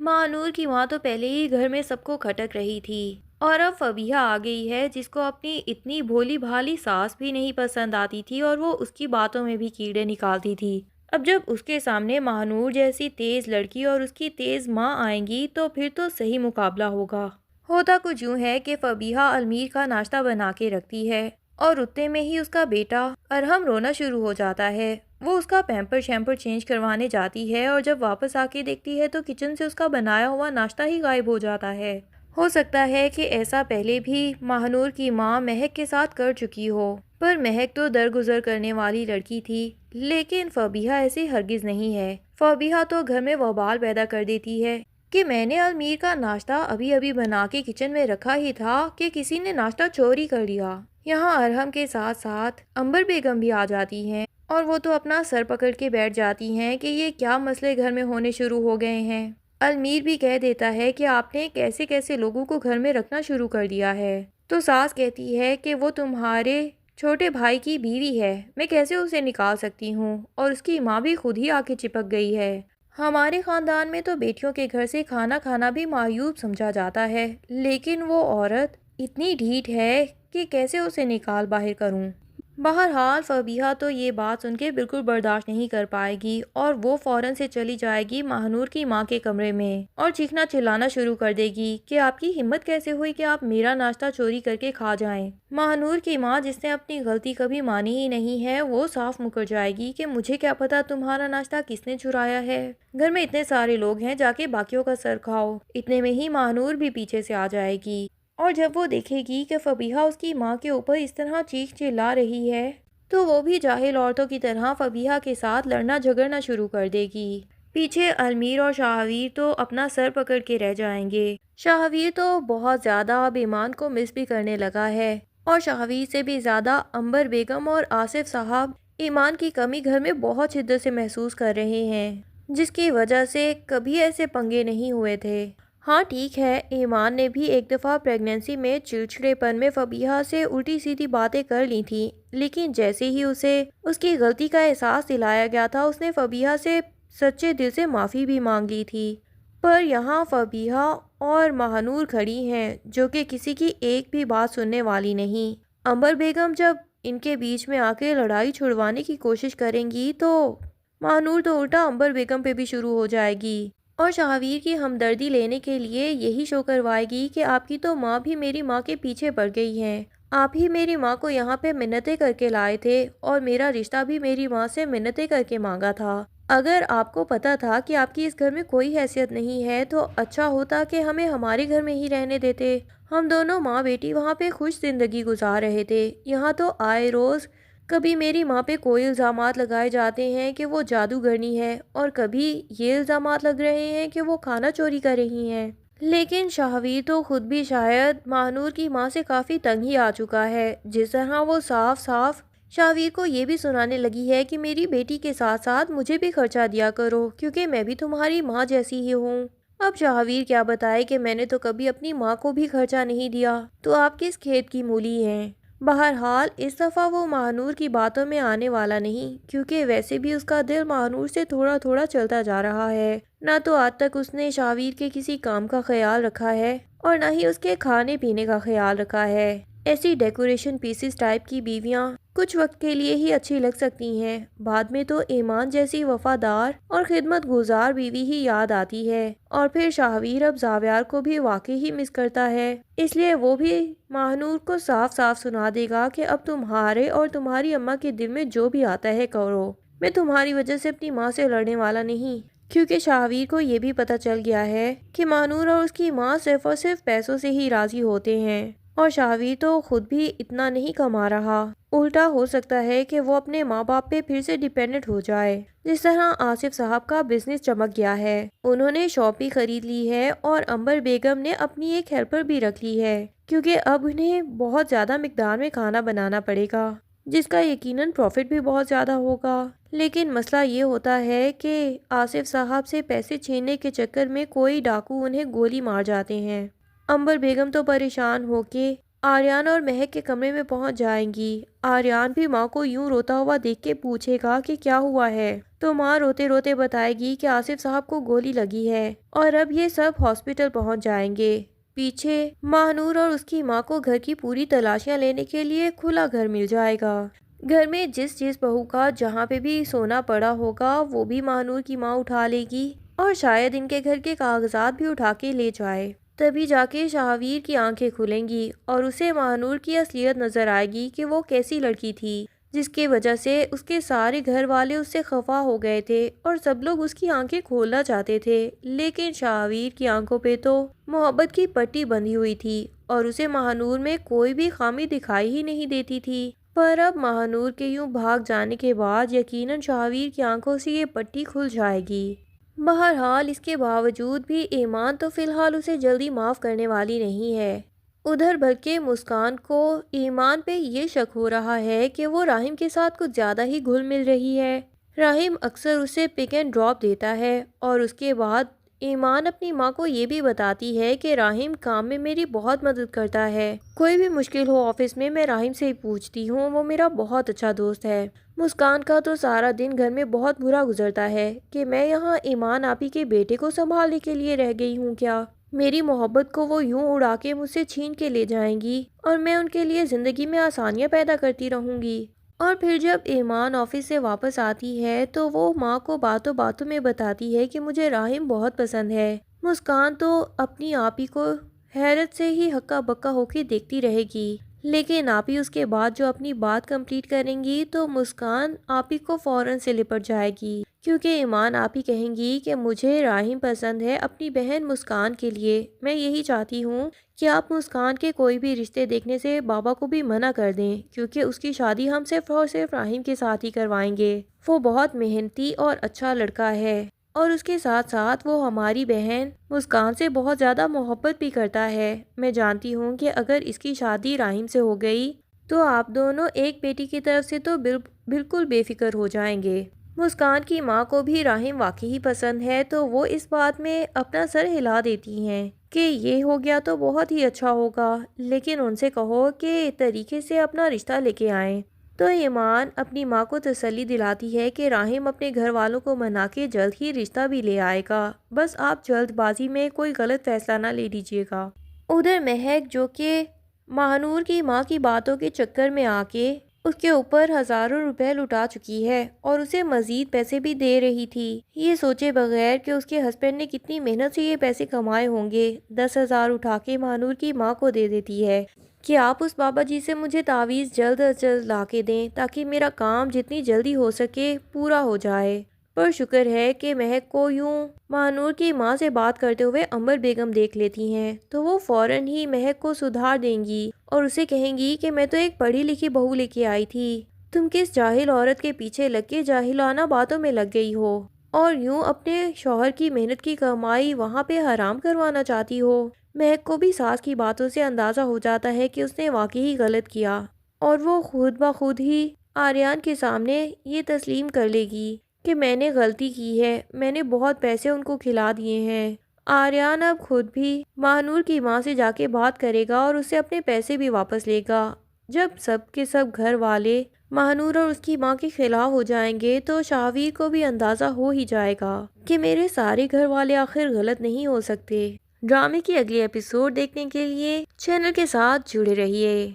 مانور کی ماں تو پہلے ہی گھر میں سب کو کھٹک رہی تھی، اور اب فبیہہ آ گئی ہے جس کو اپنی اتنی بھولی بھالی ساس بھی نہیں پسند آتی تھی اور وہ اس کی باتوں میں بھی کیڑے نکالتی تھی۔ اب جب اس کے سامنے مہنور جیسی تیز لڑکی اور اس کی تیز ماں آئیں گی تو پھر تو صحیح مقابلہ ہوگا۔ ہوتا کچھ یوں ہے کہ فبیہہ المیر کا ناشتہ بنا کے رکھتی ہے اور اتنے میں ہی اس کا بیٹا ارحم رونا شروع ہو جاتا ہے۔ وہ اس کا پیمپر شیمپر چینج کروانے جاتی ہے اور جب واپس آ کے دیکھتی ہے تو کچن سے اس کا بنایا ہوا ناشتہ ہی غائب ہو جاتا ہے۔ ہو سکتا ہے کہ ایسا پہلے بھی مہنور کی ماں مہک کے ساتھ کر چکی ہو، پر مہک تو درگزر کرنے والی لڑکی تھی، لیکن فبیہہ ایسی ہرگز نہیں ہے۔ فبیہہ تو گھر میں وبال پیدا کر دیتی ہے کہ میں نے المیر کا ناشتہ ابھی ابھی بنا کے کچن میں رکھا ہی تھا کہ کسی نے ناشتہ چوری کر لیا۔ یہاں ارحم کے ساتھ ساتھ عنبر بیگم بھی آ جاتی ہیں اور وہ تو اپنا سر پکڑ کے بیٹھ جاتی ہیں کہ یہ کیا مسئلے گھر میں ہونے شروع ہو گئے ہیں۔ المیر بھی کہہ دیتا ہے کہ آپ نے کیسے کیسے لوگوں کو گھر میں رکھنا شروع کر دیا ہے، تو ساس کہتی ہے کہ وہ تمہارے چھوٹے بھائی کی بیوی ہے، میں کیسے اسے نکال سکتی ہوں، اور اس کی ماں بھی خود ہی آ کے چپک گئی ہے۔ ہمارے خاندان میں تو بیٹیوں کے گھر سے کھانا کھانا بھی معیوب سمجھا جاتا ہے، لیکن وہ عورت اتنی ڈھیٹ ہے کہ کیسے اسے نکال باہر کروں۔ بہرحال فبیہہ تو یہ بات سن کے بالکل برداشت نہیں کر پائے گی اور وہ فوراً سے چلی جائے گی مہنور کی ماں کے کمرے میں اور چیخنا چلانا شروع کر دے گی کہ آپ کی ہمت کیسے ہوئی کہ آپ میرا ناشتہ چوری کر کے کھا جائیں۔ مہنور کی ماں، جس نے اپنی غلطی کبھی مانی ہی نہیں ہے، وہ صاف مکر جائے گی کہ مجھے کیا پتا تمہارا ناشتہ کس نے چرایا ہے، گھر میں اتنے سارے لوگ ہیں، جا کے باقیوں کا سر کھاؤ۔ اتنے میں ہی مہنور بھی پیچھے سے آ جائے گی اور جب وہ دیکھے گی کہ فبیہہ اس کی ماں کے اوپر اس طرح چیخ چلا رہی ہے تو وہ بھی جاہل عورتوں کی طرح فبیہہ کے ساتھ لڑنا جھگڑنا شروع کر دے گی۔ پیچھے المیر اور شاہویر تو اپنا سر پکڑ کے رہ جائیں گے۔ شاہویر تو بہت زیادہ اب ایمان کو مس بھی کرنے لگا ہے اور شاہویر سے بھی زیادہ عنبر بیگم اور آصف صاحب ایمان کی کمی گھر میں بہت شدت سے محسوس کر رہے ہیں، جس کی وجہ سے کبھی ایسے پنگے نہیں ہوئے تھے۔ ہاں ٹھیک ہے، ایمان نے بھی ایک دفعہ پریگننسی میں چڑچڑے پن میں فبیہہ سے الٹی سیدھی باتیں کر لی تھیں، لیکن جیسے ہی اسے اس کی غلطی کا احساس دلایا گیا تھا اس نے فبیہہ سے سچے دل سے معافی بھی مانگ لی تھی۔ پر یہاں فبیہہ اور مہنور کھڑی ہیں جو کہ کسی کی ایک بھی بات سننے والی نہیں۔ عنبر بیگم جب ان کے بیچ میں آ کے لڑائی چھڑوانے کی کوشش کریں گی تو مہنور تو الٹا عنبر بیگم پہ بھی شروع ہو جائے گی اور شاہویر کی ہمدردی لینے کے لیے یہی شو کروائے گی کہ آپ کی تو ماں بھی میری ماں کے پیچھے پڑ گئی ہیں، آپ ہی میری ماں کو یہاں پہ منتیں کر کے لائے تھے اور میرا رشتہ بھی میری ماں سے منتیں کر کے مانگا تھا۔ اگر آپ کو پتا تھا کہ آپ کی اس گھر میں کوئی حیثیت نہیں ہے تو اچھا ہوتا کہ ہمیں ہمارے گھر میں ہی رہنے دیتے، ہم دونوں ماں بیٹی وہاں پہ خوش زندگی گزار رہے تھے۔ یہاں تو آئے روز کبھی میری ماں پہ کوئی الزامات لگائے جاتے ہیں کہ وہ جادوگرنی ہے اور کبھی یہ الزامات لگ رہے ہیں کہ وہ کھانا چوری کر رہی ہیں۔ لیکن شاہویر تو خود بھی شاید مہنور کی ماں سے کافی تنگ ہی آ چکا ہے، جس طرح وہ صاف صاف شاہویر کو یہ بھی سنانے لگی ہے کہ میری بیٹی کے ساتھ ساتھ مجھے بھی خرچہ دیا کرو کیونکہ میں بھی تمہاری ماں جیسی ہی ہوں۔ اب شاہویر کیا بتائے کہ میں نے تو کبھی اپنی ماں کو بھی خرچہ نہیں دیا، تو آپ کس کھیت کی مولی ہیں۔ بہرحال اس دفعہ وہ مہنور کی باتوں میں آنے والا نہیں، کیونکہ ویسے بھی اس کا دل مہنور سے تھوڑا تھوڑا چلتا جا رہا ہے۔ نہ تو آج تک اس نے شاہویر کے کسی کام کا خیال رکھا ہے اور نہ ہی اس کے کھانے پینے کا خیال رکھا ہے۔ ایسی ڈیکوریشن پیسز ٹائپ کی بیویاں کچھ وقت کے لیے ہی اچھی لگ سکتی ہیں، بعد میں تو ایمان جیسی وفادار اور خدمت گزار بیوی ہی یاد آتی ہے، اور پھر شاہویر اب زاویار کو بھی واقعی ہی مس کرتا ہے، اس لیے وہ بھی مہنور کو صاف صاف سنا دے گا کہ اب تمہارے اور تمہاری اماں کے دل میں جو بھی آتا ہے کرو، میں تمہاری وجہ سے اپنی ماں سے لڑنے والا نہیں۔ کیونکہ شاہویر کو یہ بھی پتہ چل گیا ہے کہ مہنور اور اس کی ماں صرف اور صرف پیسوں سے ہی راضی ہوتے ہیں، اور شاہویر تو خود بھی اتنا نہیں کما رہا، الٹا ہو سکتا ہے کہ وہ اپنے ماں باپ پہ پھر سے ڈیپینڈنٹ ہو جائے، جس طرح آصف صاحب کا بزنس چمک گیا ہے، انہوں نے شاپ بھی خرید لی ہے اور عنبر بیگم نے اپنی ایک ہیلپر بھی رکھ لی ہے، کیونکہ اب انہیں بہت زیادہ مقدار میں کھانا بنانا پڑے گا، جس کا یقیناً پروفٹ بھی بہت زیادہ ہوگا۔ لیکن مسئلہ یہ ہوتا ہے کہ آصف صاحب سے پیسے چھیننے کے چکر میں کوئی ڈاکو انہیں گولی مار جاتے ہیں۔ عنبر بیگم تو پریشان ہو کے آریان اور مہک کے کمرے میں پہنچ جائیں گی۔ آریان بھی ماں کو یوں روتا ہوا دیکھ کے پوچھے گا کہ کیا ہوا ہے، تو ماں روتے روتے بتائے گی کہ آصف صاحب کو گولی لگی ہے اور اب یہ سب ہاسپٹل پہنچ جائیں گے۔ پیچھے ماہنور اور اس کی ماں کو گھر کی پوری تلاشیاں لینے کے لیے کھلا گھر مل جائے گا۔ گھر میں جس بہو کا جہاں پہ بھی سونا پڑا ہوگا وہ بھی ماہنور کی ماں اٹھا لے گی اور شاید ان کے گھر کے کاغذات بھی اٹھا کے لے جائے۔ تبھی جا کے شاہویر کی آنکھیں کھلیں گی اور اسے ماہنور کی اصلیت نظر آئے گی کہ وہ کیسی لڑکی تھی جس کی وجہ سے اس کے سارے گھر والے اس سے خفا ہو گئے تھے اور سب لوگ اس کی آنکھیں کھولنا چاہتے تھے، لیکن شاہویر کی آنکھوں پہ تو محبت کی پٹی بندھی ہوئی تھی اور اسے ماہنور میں کوئی بھی خامی دکھائی ہی نہیں دیتی تھی۔ پر اب ماہنور کے یوں بھاگ جانے کے بعد یقیناً شاہویر کی آنکھوں سے یہ پٹی کھل جائے گی۔ بہرحال اس کے باوجود بھی ایمان تو فی الحال اسے جلدی معاف کرنے والی نہیں ہے۔ ادھر بلکہ مسکان کو ایمان پہ یہ شک ہو رہا ہے کہ وہ راہم کے ساتھ کچھ زیادہ ہی گھل مل رہی ہے۔ راہم اکثر اسے پک اینڈ ڈراپ دیتا ہے اور اس کے بعد ایمان اپنی ماں کو یہ بھی بتاتی ہے کہ راہم کام میں میری بہت مدد کرتا ہے، کوئی بھی مشکل ہو آفس میں راہم سے ہی پوچھتی ہوں، وہ میرا بہت اچھا دوست ہے۔ مسکان کا تو سارا دن گھر میں بہت برا گزرتا ہے کہ میں یہاں ایمان آپی کے بیٹے کو سنبھالنے کے لیے رہ گئی ہوں کیا؟ میری محبت کو وہ یوں اڑا کے مجھ سے چھین کے لے جائیں گی اور میں ان کے لیے زندگی میں آسانیاں پیدا کرتی رہوں گی۔ اور پھر جب ایمان آفس سے واپس آتی ہے تو وہ ماں کو باتوں باتوں میں بتاتی ہے کہ مجھے راہم بہت پسند ہے۔ مسکان تو اپنی آپی کو حیرت سے ہی ہکا بکا ہو کے دیکھتی رہے گی، لیکن آپی اس کے بعد جو اپنی بات کمپلیٹ کریں گی تو مسکان آپی کو فوراً سے لپٹ جائے گی، کیونکہ ایمان آپی کہیں گی کہ مجھے راہم پسند ہے اپنی بہن مسکان کے لیے، میں یہی چاہتی ہوں کہ آپ مسکان کے کوئی بھی رشتے دیکھنے سے بابا کو بھی منع کر دیں، کیونکہ اس کی شادی ہم صرف اور صرف راہم کے ساتھ ہی کروائیں گے۔ وہ بہت محنتی اور اچھا لڑکا ہے اور اس کے ساتھ ساتھ وہ ہماری بہن مسکان سے بہت زیادہ محبت بھی کرتا ہے۔ میں جانتی ہوں کہ اگر اس کی شادی راہم سے ہو گئی تو آپ دونوں ایک بیٹی کی طرف سے تو بالکل بے فکر ہو جائیں گے۔ مسکان کی ماں کو بھی راہم واقعی پسند ہے تو وہ اس بات میں اپنا سر ہلا دیتی ہیں کہ یہ ہو گیا تو بہت ہی اچھا ہوگا، لیکن ان سے کہو کہ طریقے سے اپنا رشتہ لے کے آئیں۔ تو ایمان اپنی ماں کو تسلی دلاتی ہے کہ راہم اپنے گھر والوں کو منا کے جلد ہی رشتہ بھی لے آئے گا، بس آپ جلد بازی میں کوئی غلط فیصلہ نہ لے لیجیے گا۔ ادھر مہک جو کہ ماہنور کی ماں کی باتوں کے چکر میں آ کے اس کے اوپر ہزاروں روپے لٹا چکی ہے اور اسے مزید پیسے بھی دے رہی تھی، یہ سوچے بغیر کہ اس کے ہسبینڈ نے کتنی محنت سے یہ پیسے کمائے ہوں گے، 10,000 اٹھا کے ماہنور کی ماں کو دے دیتی ہے کہ آپ اس بابا جی سے مجھے تعویذ جلد از جلد لا کے دیں تاکہ میرا کام جتنی جلدی ہو سکے پورا ہو جائے۔ پر شکر ہے کہ مہک کو یوں ماہنور کی ماں سے بات کرتے ہوئے امبر بیگم دیکھ لیتی ہیں تو وہ فوراً ہی مہک کو سدھار دیں گی اور اسے کہیں گی کہ میں تو ایک پڑھی لکھی بہو لے کے آئی تھی، تم کس جاہل عورت کے پیچھے لگ کے جاہلانہ باتوں میں لگ گئی ہو اور یوں اپنے شوہر کی محنت کی کمائی وہاں پہ حرام کروانا چاہتی ہو۔ مہک کو بھی ساس کی باتوں سے اندازہ ہو جاتا ہے کہ اس نے واقعی غلط کیا اور وہ خود بخود ہی آریان کے سامنے یہ تسلیم کر لے گی کہ میں نے غلطی کی ہے، میں نے بہت پیسے ان کو کھلا دیے ہیں۔ آریان اب خود بھی ماہنور کی ماں سے جا کے بات کرے گا اور اسے اپنے پیسے بھی واپس لے گا۔ جب سب کے سب گھر والے ماہنور اور اس کی ماں کے خلاف ہو جائیں گے تو شاہویر کو بھی اندازہ ہو ہی جائے گا کہ میرے سارے گھر والے آخر غلط نہیں ہو سکتے۔ ڈرامے کی اگلی ایپیسوڈ دیکھنے کے لیے چینل کے ساتھ جڑے رہیے۔